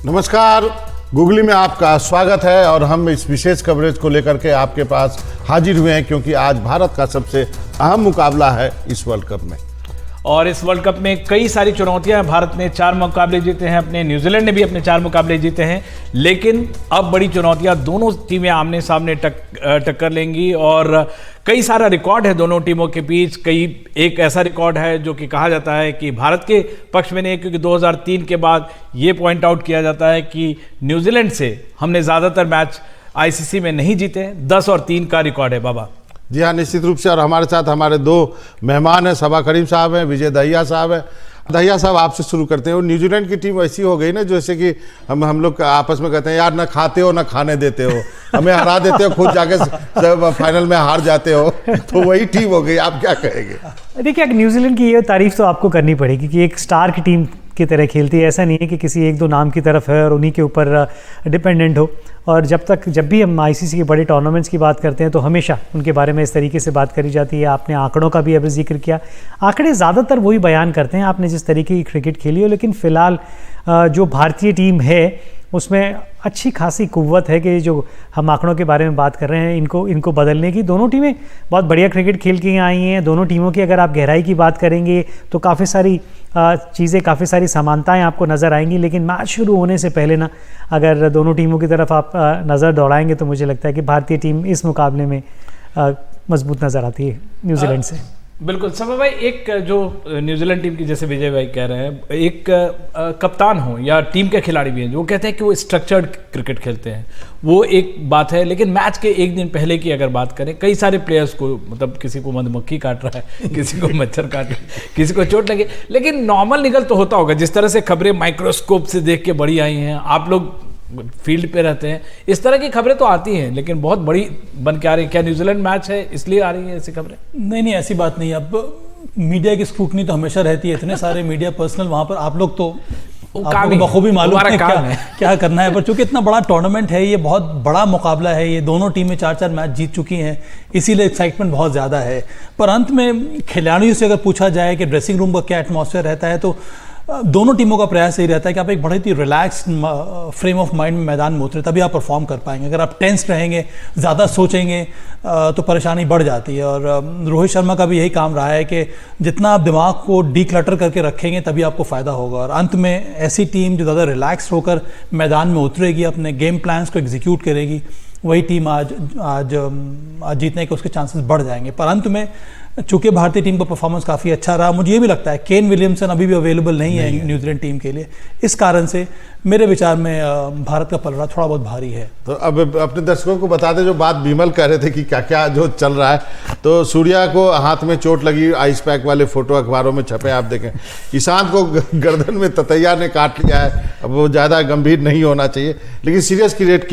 नमस्कार, गूगली में आपका स्वागत है और हम इस विशेष कवरेज को लेकर के आपके पास हाजिर हुए हैं क्योंकि आज भारत का सबसे अहम मुकाबला है इस वर्ल्ड कप में। और इस वर्ल्ड कप में कई सारी चुनौतियां, भारत ने 4 मुकाबले जीते हैं अपने, न्यूजीलैंड ने भी अपने 4 मुकाबले जीते हैं, लेकिन अब बड़ी चुनौतियां, दोनों टीमें आमने सामने टक्कर लेंगी और कई सारा रिकॉर्ड है दोनों टीमों के बीच। एक ऐसा रिकॉर्ड है जो कि कहा जाता है कि भारत के पक्ष में नहीं, क्योंकि 2003 के बाद ये पॉइंट आउट किया जाता है कि न्यूजीलैंड से हमने ज़्यादातर मैच आईसीसी में नहीं जीते। 10 और 3 का रिकॉर्ड है बाबा। जी हाँ, निश्चित रूप से। और हमारे साथ हमारे 2 मेहमान हैं, सबा करीम साहब हैं, विजय दहिया साहब हैं। दहिया साहब, आपसे शुरू करते हैं। और न्यूजीलैंड की टीम ऐसी हो गई ना, जैसे कि हम लोग आपस में कहते हैं यार, ना खाते हो ना खाने देते हो, हमें हरा देते हो, खुद जाके फाइनल में हार जाते हो, तो वही टीम हो गई। आप क्या कहेंगे? देखिए, न्यूजीलैंड की ये तारीफ तो आपको करनी पड़ेगी कि एक स्टार की टीम की तरह खेलती है। ऐसा नहीं है कि किसी 1-2 नाम की तरफ है और उन्हीं के ऊपर डिपेंडेंट हो। और जब भी हम आईसीसी के बड़े टूर्नामेंट्स की बात करते हैं तो हमेशा उनके बारे में इस तरीके से बात करी जाती है। आपने आंकड़ों का भी अभी जिक्र किया, आंकड़े ज़्यादातर वही बयान करते हैं आपने जिस तरीके की क्रिकेट खेली हो। लेकिन फ़िलहाल जो भारतीय टीम है उसमें अच्छी खासी कुव्वत है कि जो हम आंकड़ों के बारे में बात कर रहे हैं इनको बदलने की। दोनों टीमें बहुत बढ़िया क्रिकेट खेल के आई हैं। दोनों टीमों की अगर आप गहराई की बात करेंगे तो काफ़ी सारी चीज़ें, काफ़ी सारी समानताएं आपको नज़र आएंगी। लेकिन मैच शुरू होने से पहले ना, अगर दोनों टीमों की तरफ आप नज़र दौड़ाएंगे तो मुझे लगता है कि भारतीय टीम इस मुकाबले में मजबूत नज़र आती है न्यूजीलैंड से। बिल्कुल सबा भाई, एक जो न्यूजीलैंड टीम की, जैसे विजय भाई कह रहे हैं, एक कप्तान हो या टीम के खिलाड़ी भी हैं जो कहते हैं कि वो स्ट्रक्चर्ड क्रिकेट खेलते हैं, वो एक बात है। लेकिन मैच के एक दिन पहले की अगर बात करें, कई सारे प्लेयर्स को, मतलब किसी को मधुमक्खी काट रहा है, किसी को मच्छर काट रहा है, किसी को चोट लगे, लेकिन नॉर्मल निकल तो होता होगा। जिस तरह से खबरें माइक्रोस्कोप से देख के बड़ी आई हैं, आप लोग फील्ड पे रहते हैं, इस तरह की खबरें तो आती हैं लेकिन बहुत बड़ी बन के आ रही है। क्या न्यूजीलैंड मैच है इसलिए आ रही है ऐसी खबरें? नहीं, ऐसी बात नहीं। अब मीडिया की स्क्रूटनी तो हमेशा रहती है, इतने सारे मीडिया पर्सनल वहाँ पर, आप लोग तो बखूबी मालूम है क्या करना है। पर चूंकि इतना बड़ा टूर्नामेंट है, ये बहुत बड़ा मुकाबला है, ये दोनों टीमें 4-4 मैच जीत चुकी हैं, इसीलिए एक्साइटमेंट बहुत ज़्यादा है। पर अंत में खिलाड़ियों से अगर पूछा जाए कि ड्रेसिंग रूम का क्या एटमॉस्फेयर रहता है, तो दोनों टीमों का प्रयास यही रहता है कि आप एक बहुत ही रिलैक्स फ्रेम ऑफ माइंड में मैदान में उतरे, तभी आप परफॉर्म कर पाएंगे। अगर आप टेंस रहेंगे, ज़्यादा सोचेंगे तो परेशानी बढ़ जाती है। और रोहित शर्मा का भी यही काम रहा है कि जितना आप दिमाग को डीक्लटर करके रखेंगे तभी आपको फ़ायदा होगा। और अंत में ऐसी टीम जो ज़्यादा रिलैक्स होकर मैदान में उतरेगी, अपने गेम प्लान्स को एग्जीक्यूट करेगी, वही टीम आज जीतने के उसके चांसेस बढ़ जाएंगे। पर अंत में चूंकि भारतीय टीम का परफॉर्मेंस काफ़ी अच्छा रहा, मुझे ये भी लगता है केन विलियमसन अभी भी अवेलेबल नहीं है न्यूजीलैंड टीम के लिए, इस कारण से मेरे विचार में भारत का पलड़ा थोड़ा बहुत भारी है। तो अब अपने दर्शकों को बता दें, जो बात विमल कह रहे थे कि क्या क्या जो चल रहा है, तो सूर्या को हाथ में चोट लगी, आइस पैक वाले फोटो अखबारों में छपे, आप देखें। ईशांत को गर्दन में ततैया ने काट लिया है, अब वो ज़्यादा गंभीर नहीं होना चाहिए। लेकिन सीरियस क्रिकेट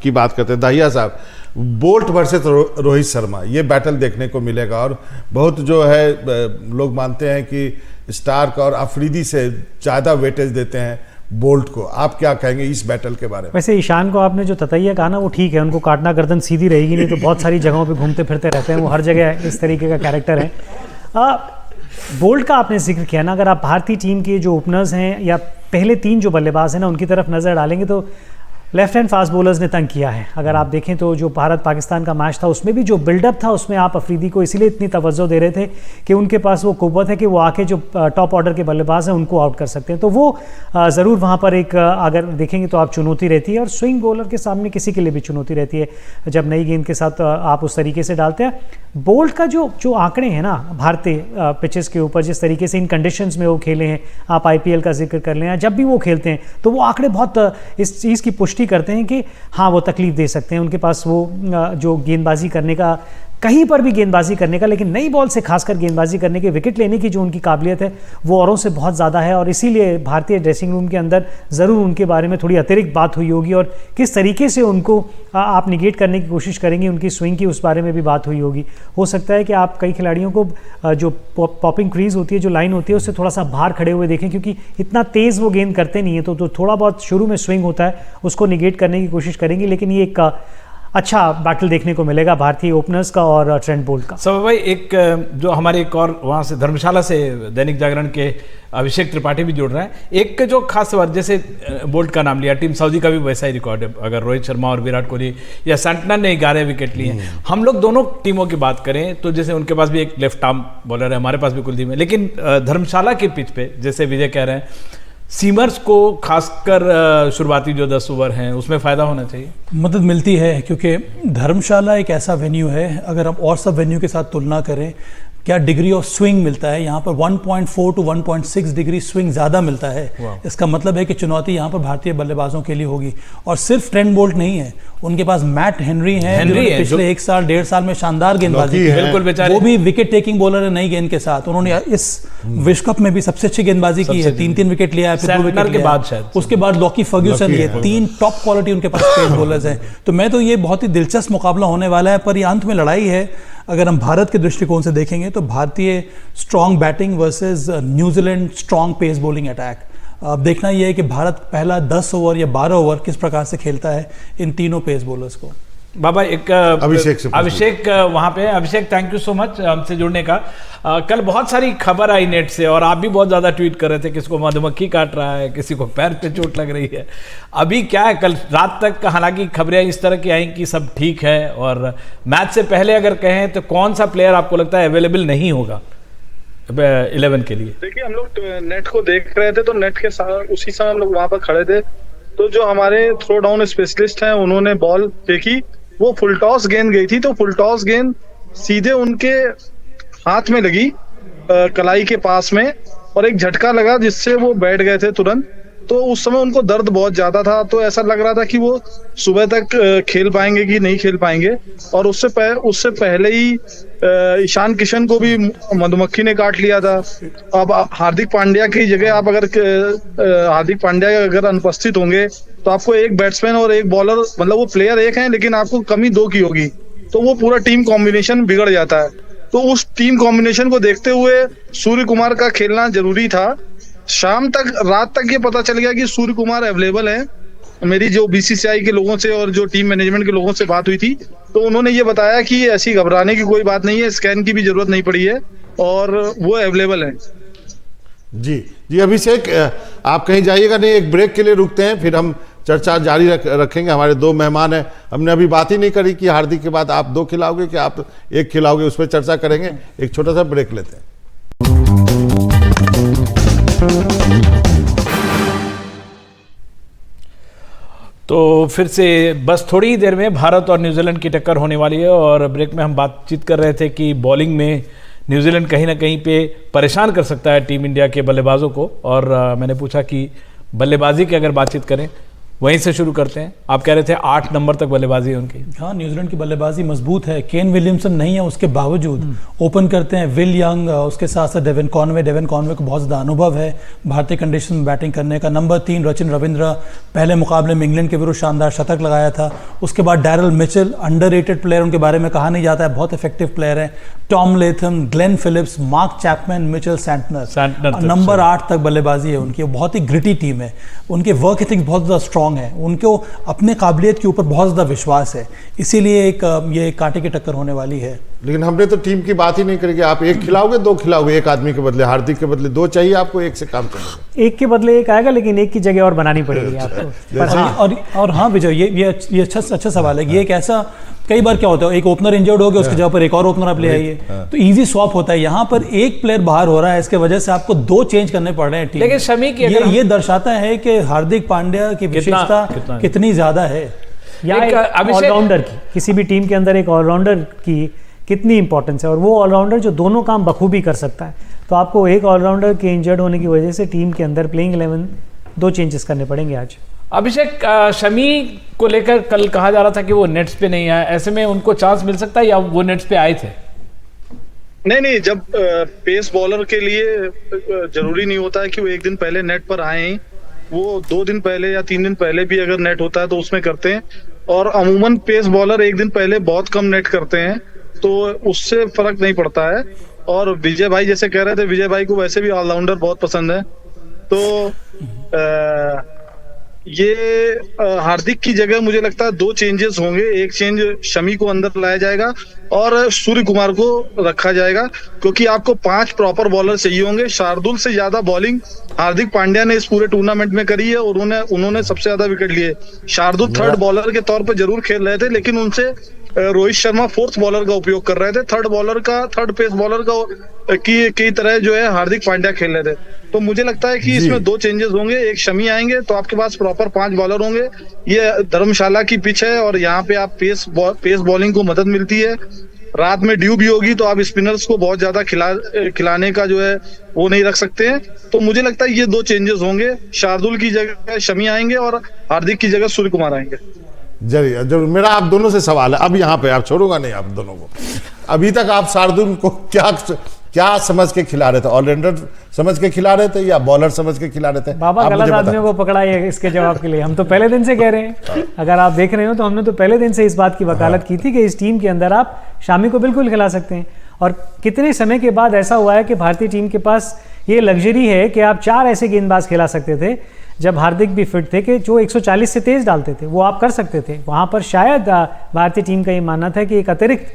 की बात करते हैं दहिया साहब, बोल्ट वर्सेस रोहित शर्मा, ये बैटल देखने को मिलेगा। और बहुत जो है लोग मानते हैं कि स्टार्क और अफरीदी से ज़्यादा वेटेज देते हैं बोल्ट को। आप क्या कहेंगे इस बैटल के बारे में? वैसे ईशान को आपने जो ततैया कहा ना, वो ठीक है, उनको काटना, गर्दन सीधी रहेगी नहीं तो बहुत सारी जगहों पे घूमते फिरते रहते हैं, वो हर जगह इस तरीके का कैरेक्टर है। बोल्ट का आपने जिक्र किया ना, अगर आप भारतीय टीम के जो ओपनर्स हैं या पहले 3 जो बल्लेबाज हैं ना, उनकी तरफ नज़र डालेंगे तो लेफ्ट हैंड फास्ट बॉलर्स ने तंग किया है। अगर आप देखें तो जो भारत पाकिस्तान का मैच था उसमें भी जो बिल्डअप था उसमें आप अफरीदी को इसीलिए इतनी तवज्जो दे रहे थे कि उनके पास वो कुव्वत है कि वो आके जो टॉप ऑर्डर के बल्लेबाज हैं उनको आउट कर सकते हैं। तो वो ज़रूर वहाँ पर एक, अगर देखेंगे तो आप चुनौती रहती है। और स्विंग बॉलर के सामने किसी के लिए भी चुनौती रहती है जब नई गेंद के साथ आप उस तरीके से डालते हैं। बोल्ट का जो आंकड़े हैं ना भारतीय पिचेस के ऊपर, जिस तरीके से इन कंडीशंस में वो खेले हैं, आप आईपीएल का जिक्र कर लें या जब भी वो खेलते हैं, तो वो आंकड़े बहुत इस चीज़ की पुष्टि करते हैं कि हाँ, वो तकलीफ दे सकते हैं। उनके पास वो जो गेंदबाजी करने का, कहीं पर भी गेंदबाजी करने का, लेकिन नई बॉल से खासकर गेंदबाजी करने के, विकेट लेने की जो उनकी काबिलियत है वो औरों से बहुत ज़्यादा है। और इसीलिए भारतीय ड्रेसिंग रूम के अंदर ज़रूर उनके बारे में थोड़ी अतिरिक्त बात हुई होगी और किस तरीके से उनको आप निगेट करने की कोशिश करेंगे उनकी स्विंग की, उस बारे में भी बात हुई होगी। हो सकता है कि आप कई खिलाड़ियों को जो पॉपिंग क्रीज होती है, जो लाइन होती है, उससे थोड़ा सा बाहर खड़े हुए देखें, क्योंकि इतना तेज़ वो गेंद करते नहीं है, तो थोड़ा बहुत शुरू में स्विंग होता है उसको निगेट करने की कोशिश करेंगे। लेकिन ये एक अच्छा बैटल देखने को मिलेगा भारतीय ओपनर्स का और ट्रेंट बोल्ट का। सब भाई, एक जो हमारे एक और वहाँ से धर्मशाला से दैनिक जागरण के अभिषेक त्रिपाठी भी जुड़ रहे हैं। एक जो खास बात, जैसे बोल्ट का नाम लिया, टीम सऊदी का भी वैसा ही रिकॉर्ड है। अगर रोहित शर्मा और विराट कोहली या सैंटनर ने 11 विकेट लिए हैं। हम लोग दोनों टीमों की बात करें तो जैसे उनके पास भी एक लेफ्ट आर्म बॉलर है, हमारे पास भी कुलदीप है, लेकिन धर्मशाला के पिच पे जैसे विजय कह रहे हैं, सीमर्स को खासकर शुरुआती जो 10 ओवर हैं उसमें फ़ायदा होना चाहिए, मदद मिलती है, क्योंकि धर्मशाला एक ऐसा वेन्यू है, अगर हम और सब वेन्यू के साथ तुलना करें, क्या डिग्री ऑफ स्विंग मिलता है यहाँ पर 1.4 टू 1.6 डिग्री स्विंग ज़्यादा मिलता है। इसका मतलब है कि चुनौती यहाँ पर भारतीय बल्लेबाजों के लिए होगी। और सिर्फ ट्रेंट बोल्ट नहीं है, उनके पास मैट हेनरी है, पिछले 1 साल 1.5 साल में शानदार गेंदबाजी की है, बिल्कुल बेचारे, वो भी विकेट टेकिंग बॉलर है नई गेंद के साथ। उन्होंने इस विश्व कप में भी सबसे अच्छी गेंदबाजी की है, 3 विकेट लिया है, फिर 2 विकेट के बाद शायद, उसके बाद लॉकी फर्ग्यूसन, ये 3 टॉप क्वालिटी उनके पास पेस बॉलर्स हैं। तो मैं तो ये बहुत ही दिलचस्प मुकाबला होने वाला है, पर ये अंत में लड़ाई है। अगर हम भारत के दृष्टिकोण से देखेंगे तो भारतीय strong batting versus New Zealand strong pace bowling attack. अब देखना यह है कि भारत पहला 10 ओवर या 12 ओवर किस प्रकार से खेलता है इन तीनों पेस बॉलर्स को। बाबा, एक अभिषेक वहाँ पे। अभिषेक, थैंक यू सो मच हमसे जुड़ने का। कल बहुत सारी खबर आई नेट से और आप भी बहुत ज़्यादा ट्वीट कर रहे थे, किसी को मधुमक्खी काट रहा है, किसी को पैर पे चोट लग रही है। अभी क्या है, कल रात तक हालांकि खबरें इस तरह की आई कि सब ठीक है, और मैच से पहले अगर कहें तो कौन सा प्लेयर आपको लगता है अवेलेबल नहीं होगा 11 के लिए? देखिए, हम लोग नेट को देख रहे थे तो नेट के साथ उसी समय हम लोग वहाँ पर खड़े थे, तो जो हमारे थ्रो डाउन स्पेशलिस्ट हैं उन्होंने बॉल फेंकी, वो फुल टॉस गेंद गई थी, तो फुल टॉस गेंद सीधे उनके हाथ में लगी, कलाई के पास में, और एक झटका लगा जिससे वो बैठ गए थे तुरंत। तो उस समय उनको दर्द बहुत ज्यादा था, तो ऐसा लग रहा था कि वो सुबह तक खेल पाएंगे कि नहीं खेल पाएंगे। और उससे पहले ही ईशान किशन को भी मधुमक्खी ने काट लिया था। अब हार्दिक पांड्या की जगह आप अगर हार्दिक पांड्या अगर अनुपस्थित होंगे तो आपको एक बैट्समैन और एक बॉलर, मतलब वो प्लेयर एक हैं लेकिन आपको कमी 2 की होगी, तो वो पूरा टीम कॉम्बिनेशन बिगड़ जाता है। तो उस टीम कॉम्बिनेशन को देखते हुए सूर्य कुमार का खेलना जरूरी था। शाम तक, रात तक ये पता चल गया कि सूर्य कुमार अवेलेबल है। मेरी जो बीसीसीआई के लोगों से और जो टीम मैनेजमेंट के लोगों से बात हुई थी, तो उन्होंने ये बताया कि ऐसी घबराने की कोई बात नहीं है, स्कैन की भी जरूरत नहीं पड़ी है और वो अवेलेबल है। जी अभिषेक, आप कहीं जाइएगा नहीं, एक ब्रेक के लिए रुकते हैं, फिर हम चर्चा जारी रखेंगे। हमारे 2 मेहमान हैं, हमने अभी बात ही नहीं करी कि हार्दिक के बाद आप 2 खिलाओगे कि आप 1 खिलाओगे, उस पर चर्चा करेंगे। एक छोटा सा ब्रेक लेते हैं। तो फिर से बस थोड़ी ही देर में भारत और न्यूजीलैंड की टक्कर होने वाली है, और ब्रेक में हम बातचीत कर रहे थे कि बॉलिंग में न्यूजीलैंड कहीं ना कहीं पे परेशान कर सकता है टीम इंडिया के बल्लेबाजों को। और मैंने पूछा कि बल्लेबाजी की अगर बातचीत करें, वहीं से शुरू करते हैं। आप कह रहे थे 8 नंबर तक बल्लेबाजी है उनकी। हाँ, न्यूजीलैंड की बल्लेबाजी मजबूत है। केन विलियमसन नहीं है, उसके बावजूद ओपन करते हैं विल यंग, उसके साथ साथ डेवन कॉनवे को बहुत ज़्यादा अनुभव है भारतीय कंडीशन में बैटिंग करने का। नंबर 3 रचिन रविंद्र, पहले मुकाबले में इंग्लैंड के विरुद्ध शानदार शतक लगाया था। उसके बाद डैरल मिचेल, अंडररेटेड प्लेयर, उनके बारे में कहा नहीं जाता है, बहुत इफेक्टिव प्लेयर है। Tom Latham, Glenn Phillips, mark Chapman, Mitchell Santner. Number 8 तक बल्लेबाजी है उनकी। बहुत ही ग्रिटी टीम है, उनके वर्क एथिक्स बहुत ज़्यादा स्ट्रॉन्ग है, उनको अपने काबिलियत के ऊपर बहुत ज़्यादा विश्वास है, इसीलिए ये कांटे की टक्कर होने वाली है। लेकिन हमने तो टीम की बात ही नहीं करेंगे। आप 1 खिलाओगे, 2 खिलाओगे? एक आदमी के बदले, हार्दिक के बदले 2 चाहिए आपको, 1 से काम चलेगा? 1 के बदले 1 आएगा, लेकिन 1 की जगह और बनानी पड़ेगी आपको। और हाँ विजय, ये अच्छा सवाल है। ये एक ऐसा, कई बार क्या होता है, एक ओपनर इंजर्ड हो गया, उसकी जगह पर एक और ओपनर आप ले आइए, तो इजी स्वैप होता है। यहाँ पर एक प्लेयर बाहर हो रहा है, इसके वजह से आपको 2 चेंज करने पड़ रहे हैं टीम। लेकिन शमी की ये दर्शाता है कि हार्दिक पांड्या की विशेषता कितनी ज्यादा है, या ऑलराउंडर की, किसी भी टीम के अंदर एक ऑलराउंडर की कितनी इंपॉर्टेंस है। और वो ऑलराउंडर जो दोनों काम बखूबी कर सकता है, तो आपको एक ऑलराउंडर के इंजर्ड होने की वजह से टीम के अंदर प्लेइंग 11 2 चेंजेस करने पड़ेंगे आज। अभिषेक, शमी को लेकर कल कहा जा रहा था कि वो नेट्स पे नहीं आया, ऐसे में उनको चांस मिल सकता है या वो नेट्स पे आए थे? नहीं, जब पेस बॉलर के लिए जरूरी नहीं होता है कि वो 1 दिन पहले नेट पर आए, वो 2 दिन पहले या 3 दिन पहले भी अगर नेट होता है तो उसमें करते हैं। और अमूमन पेस बॉलर 1 दिन पहले बहुत कम नेट करते हैं, तो उससे फर्क नहीं पड़ता है। और विजय भाई जैसे कह रहे थे, विजय भाई को वैसे भी ऑलराउंडर बहुत पसंद है, तो ये हार्दिक की जगह मुझे लगता है 2 चेंजेस होंगे। एक चेंज शमी को अंदर लाया जाएगा और सूर्य कुमार को रखा जाएगा, क्योंकि आपको 5 प्रॉपर बॉलर चाहिए होंगे। शार्दुल से ज्यादा बॉलिंग हार्दिक पांड्या ने इस पूरे टूर्नामेंट में करी है और उन्होंने सबसे ज्यादा विकेट लिए। शार्दुल थर्ड बॉलर के तौर पर जरूर खेल रहे थे, लेकिन उनसे रोहित शर्मा फोर्थ बॉलर का उपयोग कर रहे थे। थर्ड पेस बॉलर का की तरह जो है हार्दिक पांड्या खेल रहे थे। तो मुझे लगता है कि इसमें 2 चेंजेस होंगे। एक शमी आएंगे तो आपके पास प्रॉपर 5 बॉलर होंगे। ये धर्मशाला की पिच है और यहाँ पे आप पेस बॉलिंग को मदद मिलती है। रात में ड्यू भी होगी तो आप स्पिनर्स को बहुत ज्यादा खिलाने का जो है वो नहीं रख सकते हैं। तो मुझे लगता है ये 2 चेंजेस होंगे। शार्दुल की जगह शमी आएंगे और हार्दिक की जगह सूर्य कुमार आएंगे। जरूर। मेरा आप दोनों से सवाल है, अब यहाँ पे आप छोड़ूंगा नहीं आप दोनों को। अभी तक आप शार्दुल को क्या समझ के खिला रहे थे? ऑलराउंडर समझ के खिला रहे थे या बॉलर समझ के खिला रहे थे? बाबा गलत आदमियों को पकड़ा है इसके जवाब के लिए। हम तो पहले दिन से कह रहे हैं, अगर आप देख रहे हो तो हमने तो पहले दिन से इस बात की वकालत की थी कि इस टीम के अंदर आप शामी को बिल्कुल खिला सकते हैं। और कितने समय के बाद ऐसा हुआ है कि भारतीय टीम के पास ये लग्जरी है कि आप 4 ऐसे गेंदबाज खिला सकते थे जब हार्दिक भी फिट थे कि जो 140 से तेज डालते थे, वो आप कर सकते थे। वहाँ पर शायद भारतीय टीम का ये मानना था कि एक अतिरिक्त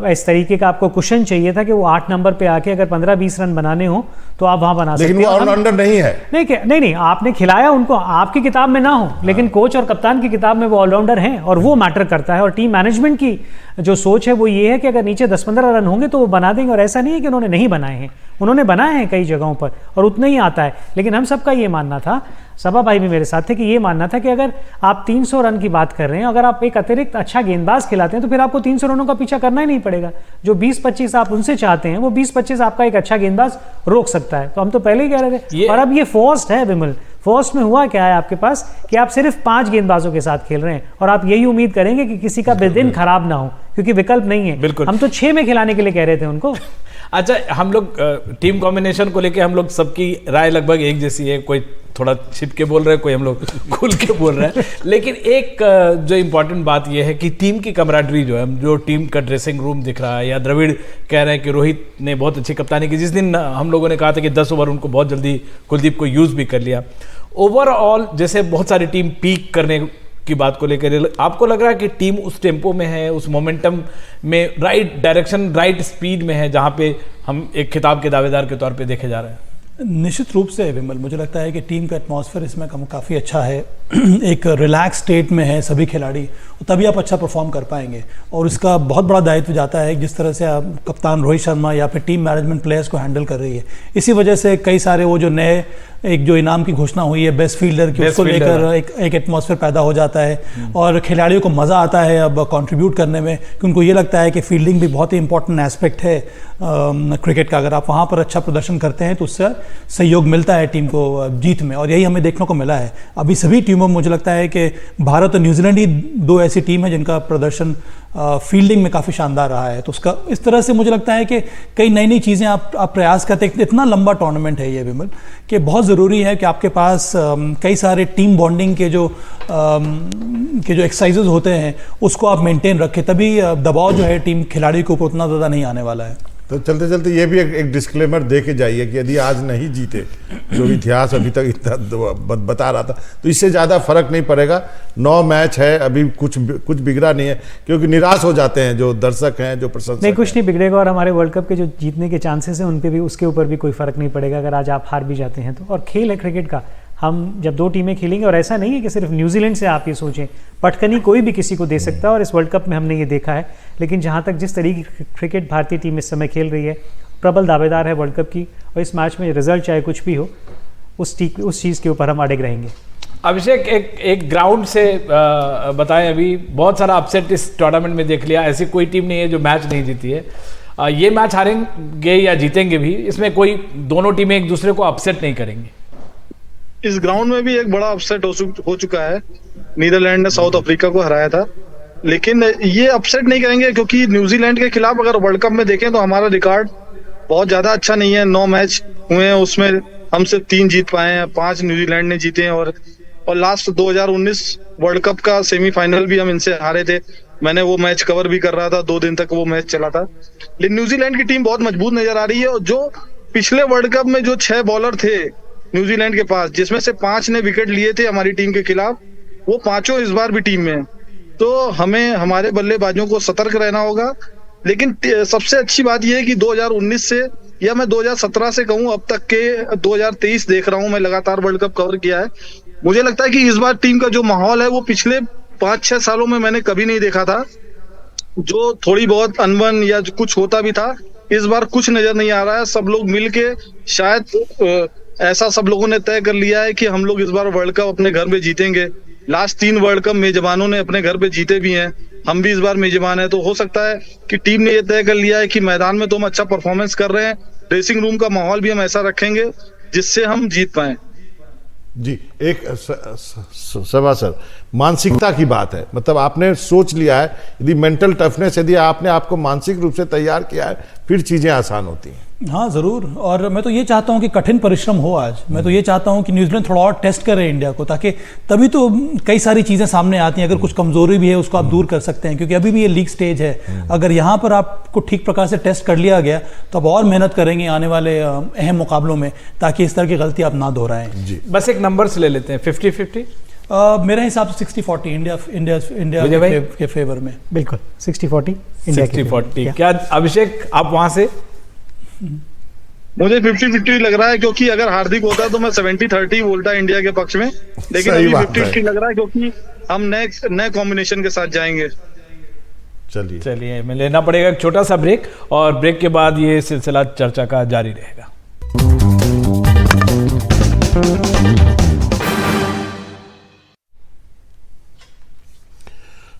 इस तरीके का आपको कुशन चाहिए था कि वो 8 नंबर पे आके अगर 15-20 रन बनाने हो तो आप वहां बना सकते हैं। लेकिन वो ऑलराउंडर नहीं है। नहीं, आपने खिलाया उनको, आपकी किताब में ना हो, लेकिन कोच और कप्तान की किताब में वो ऑलराउंडर हैं और वो मैटर करता है। और टीम मैनेजमेंट की जो सोच है वो ये है कि अगर नीचे 10-15 रन होंगे तो वो बना देंगे। और ऐसा नहीं है कि उन्होंने नहीं बनाए हैं, उन्होंने बनाए हैं कई जगहों पर और उतना ही आता है। लेकिन हम सबका ये मानना था, सभा भाई भी मेरे साथ थे, कि ये मानना था कि अगर आप 300 रन की बात कर रहे हैं, अगर आप एक अतिरिक्त अच्छा गेंदबाज खिलाते हैं तो फिर आपको 300 रनों का पीछा करना ही नहीं पड़ेगा। जो 20-25 आप उनसे चाहते हैं वो 20-25 आपका एक अच्छा गेंदबाज रोक सकता है। तो हम तो पहले ही कह रहे थे। और अब ये फर्स्ट है विमल, फर्स्ट में हुआ क्या है आपके पास कि आप सिर्फ 5 गेंदबाजों के साथ खेल रहे हैं और आप यही उम्मीद करेंगे कि किसी का दिन खराब ना हो, क्योंकि विकल्प नहीं है। बिल्कुल। हम तो 6 में खिलाने के लिए कह रहे थे उनको। अच्छा, हम लोग टीम कॉम्बिनेशन को लेके हम लोग सबकी राय लगभग एक जैसी है। कोई थोड़ा छिप के बोल रहे हैं, कोई हम लोग खुल के बोल रहे हैं। लेकिन एक जो इम्पोर्टेंट बात यह है कि टीम की कमराडरी जो है, जो टीम का ड्रेसिंग रूम दिख रहा है, या द्रविड़ कह रहे हैं कि रोहित ने बहुत अच्छी कप्तानी की। जिस दिन हम लोगों ने कहा था कि 10 ओवर उनको बहुत जल्दी कुलदीप को यूज़ भी कर लिया। ओवरऑल जैसे बहुत सारी टीम पीक करने की बात को लेकर, आपको लग रहा है कि टीम उस टेम्पो में है, उस मोमेंटम में, राइट डायरेक्शन, राइट स्पीड में है, जहां पे हम एक खिताब के दावेदार के तौर पे देखे जा रहे हैं? निश्चित रूप से विमल, मुझे लगता है कि टीम का एटमॉस्फेयर इसमें काफ़ी अच्छा है। एक रिलैक्स स्टेट में है सभी खिलाड़ी, तभी आप अच्छा परफॉर्म कर पाएंगे। और इसका बहुत बड़ा दायित्व जाता है जिस तरह से आप कप्तान रोहित शर्मा या फिर टीम मैनेजमेंट प्लेयर्स को हैंडल कर रही है। इसी वजह से कई सारे वो जो नए एक जो इनाम की घोषणा हुई है बेस्ट फील्डर की, उसको लेकर एक एटमॉस्फेयर पैदा हो जाता है और खिलाड़ियों को मज़ा आता है अब कंट्रीब्यूट करने में, कि उनको ये लगता है कि फील्डिंग भी बहुत ही इंपॉर्टेंट एस्पेक्ट है क्रिकेट का। अगर आप वहाँ पर अच्छा प्रदर्शन करते हैं तो उससे सहयोग मिलता है टीम को जीत में, और यही हमें देखने को मिला है। अभी सभी टीमों में मुझे लगता है कि भारत और न्यूजीलैंड ही 2 ऐसी टीम है जिनका प्रदर्शन फील्डिंग में काफ़ी शानदार रहा है। तो उसका इस तरह से मुझे लगता है कि कई नई चीज़ें आप प्रयास करते हैं। इतना लंबा टूर्नामेंट है ये विमल कि बहुत ज़रूरी है कि आपके पास कई सारे टीम बॉन्डिंग के जो एक्सरसाइजेज होते हैं उसको आप मेंटेन रखें, तभी दबाव जो है टीम खिलाड़ी के ऊपर उतना ज़्यादा नहीं आने वाला है। तो चलते चलते ये भी एक डिस्क्लेमर दे के जाइए कि यदि आज नहीं जीते, जो इतिहास अभी तक इतना बता रहा था, तो इससे ज़्यादा फर्क नहीं पड़ेगा। 9 मैच है, अभी कुछ बिगड़ा नहीं है, क्योंकि निराश हो जाते हैं जो दर्शक हैं, जो प्रशंसक नहीं, कुछ नहीं बिगड़ेगा। और हमारे वर्ल्ड कप के जो जीतने के चांसेस हैं उन पे भी, उसके ऊपर भी कोई फर्क नहीं पड़ेगा अगर आज आप हार भी जाते हैं तो। और खेल है क्रिकेट का, हम जब 2 टीमें खेलेंगे, और ऐसा नहीं है कि सिर्फ न्यूजीलैंड से आप ये सोचें, पटकनी कोई भी किसी को दे सकता है और इस वर्ल्ड कप में हमने ये देखा है। लेकिन जहाँ तक जिस तरीके की क्रिकेट भारतीय टीम इस समय खेल रही है, प्रबल दावेदार है वर्ल्ड कप की, और इस मैच में रिजल्ट चाहे कुछ भी हो, उस चीज़ के ऊपर हम अड़िग रहेंगे। अभिषेक, एक ग्राउंड से बताएं, अभी बहुत सारा अपसेट इस टूर्नामेंट में देख लिया। ऐसी कोई टीम नहीं है जो मैच नहीं जीती है। ये मैच हारेंगे या जीतेंगे भी, इसमें कोई दोनों टीमें एक दूसरे को अपसेट नहीं करेंगी। इस ग्राउंड में भी एक बड़ा अपसेट हो चुका है। नीदरलैंड ने साउथ अफ्रीका को हराया था, लेकिन ये अपसेट नहीं करेंगे क्योंकि न्यूजीलैंड के खिलाफ अगर वर्ल्ड कप में देखें तो हमारा रिकॉर्ड बहुत ज्यादा अच्छा नहीं है। 9 मैच हुए हैं, उसमें हम सिर्फ 3 जीत पाए हैं, 5 न्यूजीलैंड ने जीते हैं। और लास्ट 2019 वर्ल्ड कप का सेमीफाइनल भी हम इनसे हारे थे। मैंने वो मैच कवर भी कर रहा था, 2 दिन तक वो मैच चला था। लेकिन न्यूजीलैंड की टीम बहुत मजबूत नजर आ रही है, और जो पिछले वर्ल्ड कप में जो 6 बॉलर थे न्यूजीलैंड के पास, जिसमें से 5 ने विकेट लिए थे हमारी टीम के खिलाफ, वो 5 इस बार भी टीम में हैं। तो हमें हमारे बल्लेबाजों को सतर्क रहना होगा। लेकिन सबसे अच्छी बात यह है कि 2019 से, या मैं 2017 से कहूं, अब तक के 2023 देख रहा हूं मैं, लगातार वर्ल्ड कप कवर किया है। मुझे लगता है कि इस बार टीम का जो माहौल है वो पिछले 5-6 सालों में मैंने कभी नहीं देखा था। जो थोड़ी बहुत अनबन या कुछ होता भी था, इस बार कुछ नजर नहीं आ रहा है। सब लोग मिलके, शायद ऐसा सब लोगों ने तय कर लिया है कि हम लोग इस बार वर्ल्ड कप अपने घर में जीतेंगे। लास्ट 3 वर्ल्ड कप मेजबानों ने अपने घर पे जीते भी हैं, हम भी इस बार मेजबान है। तो हो सकता है कि टीम ने ये तय कर लिया है कि मैदान में तो हम अच्छा परफॉर्मेंस कर रहे हैं, ड्रेसिंग रूम का माहौल भी हम ऐसा रखेंगे जिससे हम जीत पाए। जी, एक सभा सर, मानसिकता की बात है, मतलब आपने सोच लिया है, यदि मेंटल टफनेस, यदि आपने आपको मानसिक रूप से तैयार किया है, फिर चीजें आसान होती हैं। हाँ ज़रूर, और मैं तो ये चाहता हूँ कि कठिन परिश्रम हो आज। मैं तो ये चाहता हूँ कि न्यूजीलैंड थोड़ा और टेस्ट करे इंडिया को, ताकि तभी तो कई सारी चीज़ें सामने आती हैं। अगर कुछ कमजोरी भी है उसको आप दूर कर सकते हैं, क्योंकि अभी भी ये लीग स्टेज है। अगर यहाँ पर आपको ठीक प्रकार से टेस्ट कर लिया गया तो आप और मेहनत करेंगे आने वाले अहम मुकाबलों में, ताकि इस तरह की गलती आप ना दोहराएं। जी, बस एक नंबर से ले लेते हैं, 50-50 मेरे हिसाब से 60-40 इंडिया के फेवर में। बिल्कुल 60-40 इंडिया के 60-40। क्या अभिषेक, आप वहां से? मुझे 50-50 लग रहा है, क्योंकि अगर हार्दिक होता तो मैं 70-30 बोलता इंडिया के पक्ष में, लेकिन अभी 50-50 लग रहा है, क्योंकि हम नए कॉम्बिनेशन के साथ जाएंगे। चलिए, हमें लेना पड़ेगा एक छोटा सा ब्रेक, और ब्रेक के बाद ये सिलसिला चर्चा का जारी रहेगा।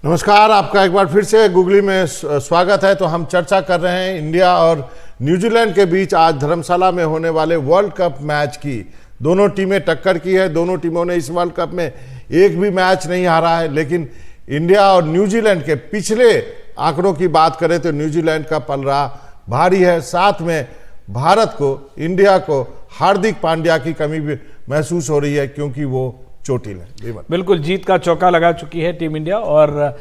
नमस्कार, आपका एक बार फिर से गूगली में स्वागत है। तो हम चर्चा कर रहे हैं इंडिया और न्यूजीलैंड के बीच आज धर्मशाला में होने वाले वर्ल्ड कप मैच की। दोनों टीमें टक्कर की है, दोनों टीमों ने इस वर्ल्ड कप में एक भी मैच नहीं हारा है। लेकिन इंडिया और न्यूजीलैंड के पिछले आंकड़ों की बात करें तो न्यूजीलैंड का पलड़ा भारी है। साथ में भारत को, इंडिया को हार्दिक पांड्या की कमी भी महसूस हो रही है, क्योंकि वो चोटिल है। बिल्कुल, जीत का चौका लगा चुकी है टीम इंडिया और